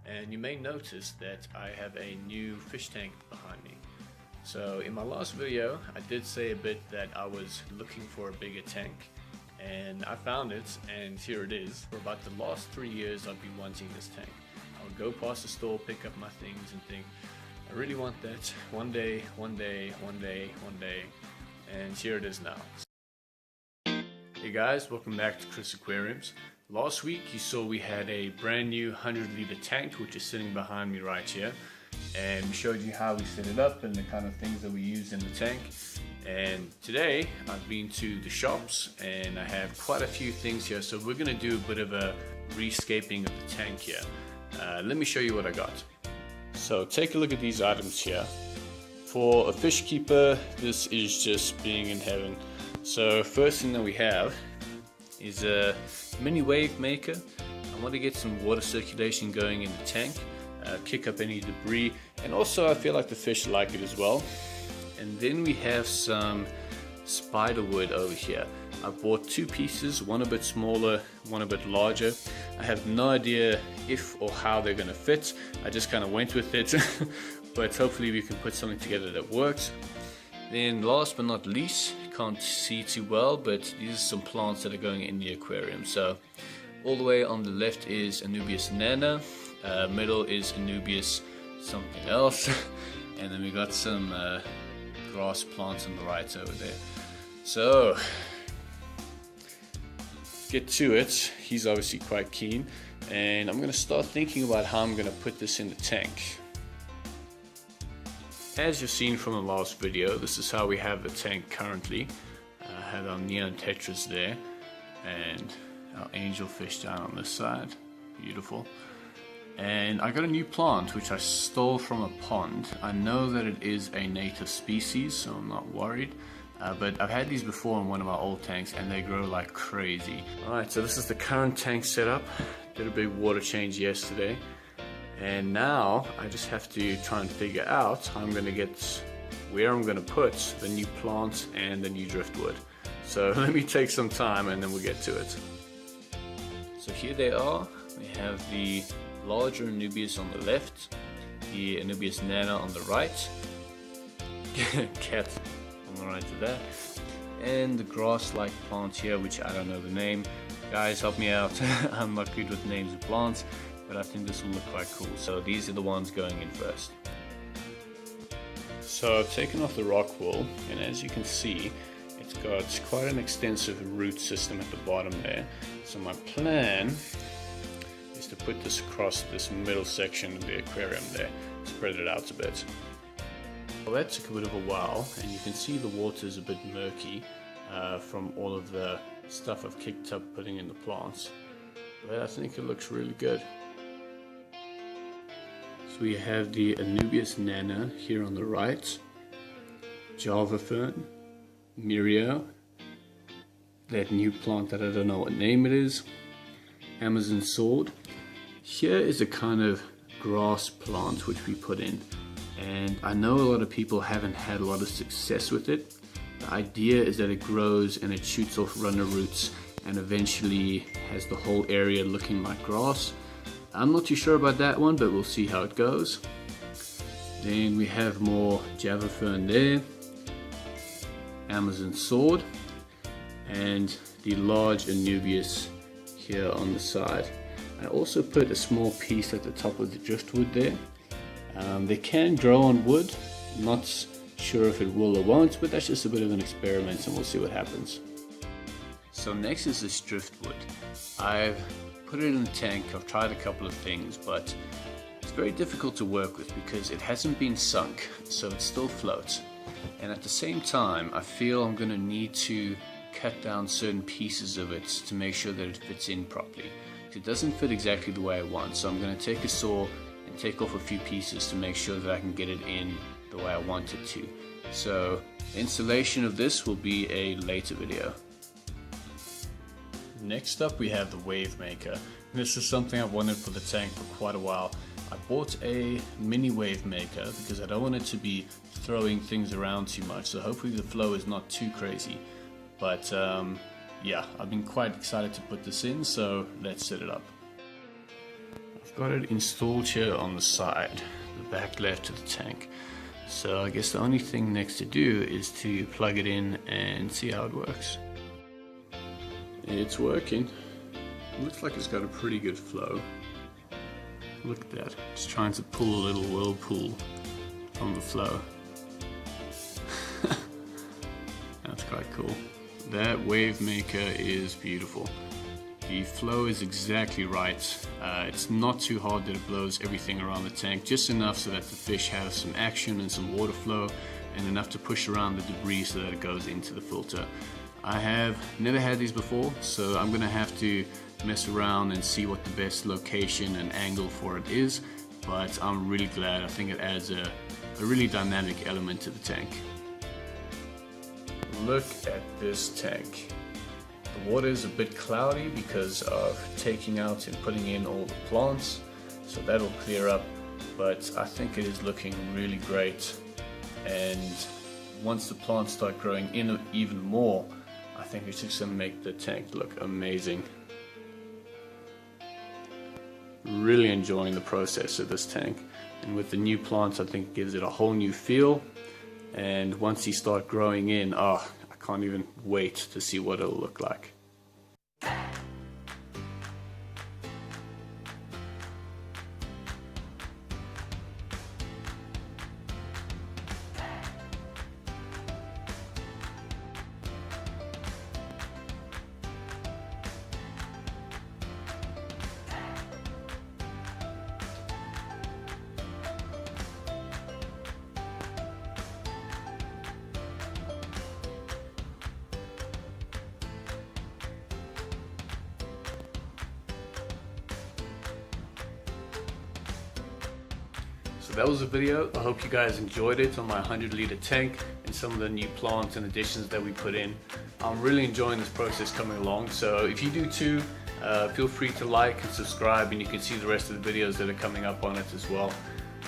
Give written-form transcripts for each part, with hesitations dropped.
and you may notice that I have a new fish tank behind me. So in my last video I did say a bit that I was looking for a bigger tank, and I found it, and here it is. For about the last 3 years I've been wanting this tank. I would go past the store, pick up my things and think, I really want that one day, and here it is now. Hey guys, welcome back to Chris Aquariums. Last week you saw we had a brand new 100-liter tank which is sitting behind me right here, and we showed you how we set it up and the kind of things that we use in the tank. And today I've been to the shops and I have quite a few things here, so we're going to do a bit of a rescaping of the tank here. Let me show you what I got. So take a look at these items here. For a fish keeper, this is just being in heaven. So first thing that we have is a mini wave maker. I want to get some water circulation going in the tank, kick up any debris, and also I feel like the fish like it as well. And then we have some spider wood over here. I bought two pieces, one a bit smaller, one a bit larger. I have no idea if or how they're going to fit. I just kind of went with it, but hopefully we can put something together that works. Then last but not least, you can't see too well, but these are some plants that are going in the aquarium. So all the way on the left is Anubias nana, middle is Anubias something else, and then we got some grass plants on the right over there. So get to it. He's obviously quite keen, and I'm going to start thinking about how I'm going to put this in the tank. As you've seen from the last video, this is how we have the tank currently. I have our neon tetras there and our angelfish down on this side. Beautiful. And I got a new plant which I stole from a pond. I know that it is a native species, so I'm not worried. But I've had these before in one of my old tanks and they grow like crazy. Alright, so this is the current tank setup. Did a big water change yesterday. And now I just have to try and figure out how I'm going to get where I'm going to put the new plants and the new driftwood. So let me take some time and then we'll get to it. So here they are. We have the larger Anubias on the left, the Anubias nana on the right, cat on the right of that, and the grass-like plant here, which I don't know the name. Guys, help me out. I'm not good with names of plants, but I think this will look quite cool. So these are the ones going in first. So I've taken off the rock wool, and as you can see, it's got quite an extensive root system at the bottom there. So my plan is to put this across this middle section of the aquarium there, spread it out a bit. Well, that took a bit of a while, and you can see the water is a bit murky from all of the stuff I've kicked up putting in the plants, but I think it looks really good. So we have the Anubias nana here on the right, Java fern, Mirio, that new plant that I don't know what name it is, Amazon sword. Here is a kind of grass plant which we put in, and I know a lot of people haven't had a lot of success with it. The idea is that it grows and it shoots off runner roots and eventually has the whole area looking like grass. I'm not too sure about that one, but we'll see how it goes. Then we have more Java fern there, Amazon sword, and the large Anubias here on the side. I also put a small piece at the top of the driftwood there. They can grow on wood, not sure if it will or won't, but that's just a bit of an experiment and we'll see what happens. So next is this driftwood. I've put it in the tank, I've tried a couple of things, but it's very difficult to work with because it hasn't been sunk, so it still floats. And at the same time, I feel I'm going to need to cut down certain pieces of it to make sure that it fits in properly. It doesn't fit exactly the way I want, so I'm going to take a saw and take off a few pieces to make sure that I can get it in the way I want it to. So the installation of this will be a later video. Next up we have the wave maker. This is something I've wanted for the tank for quite a while. I bought a mini wave maker because I don't want it to be throwing things around too much, so hopefully the flow is not too crazy. But yeah, I've been quite excited to put this in, so let's set it up. I've got it installed here on the side, the back left of the tank. So I guess the only thing next to do is to plug it in and see how it works. It's working. Looks like it's got a pretty good flow. Look at that. It's trying to pull a little whirlpool from the flow. That's quite cool. That wavemaker is beautiful. The flow is exactly right. It's not too hard that it blows everything around the tank, just enough so that the fish have some action and some water flow, and enough to push around the debris so that it goes into the filter. I have never had these before, so I'm gonna have to mess around and see what the best location and angle for it is, but I'm really glad. I think it adds a really dynamic element to the tank. Look at this tank. The water is a bit cloudy because of taking out and putting in all the plants, so that'll clear up, but I think it is looking really great. And once the plants start growing in even more, I think it's just going to make the tank look amazing. Really enjoying the process of this tank, and with the new plants I think it gives it a whole new feel. And once you start growing in, I can't even wait to see what it'll look like. So that was the video. I hope you guys enjoyed it on my 100-liter tank and some of the new plants and additions that we put in. I'm really enjoying this process coming along, so if you do too, feel free to like and subscribe, and you can see the rest of the videos that are coming up on it as well.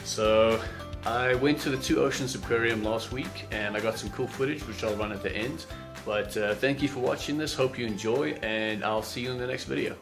So I went to the Two Oceans Aquarium last week and I got some cool footage which I'll run at the end. But thank you for watching this, hope you enjoy, and I'll see you in the next video.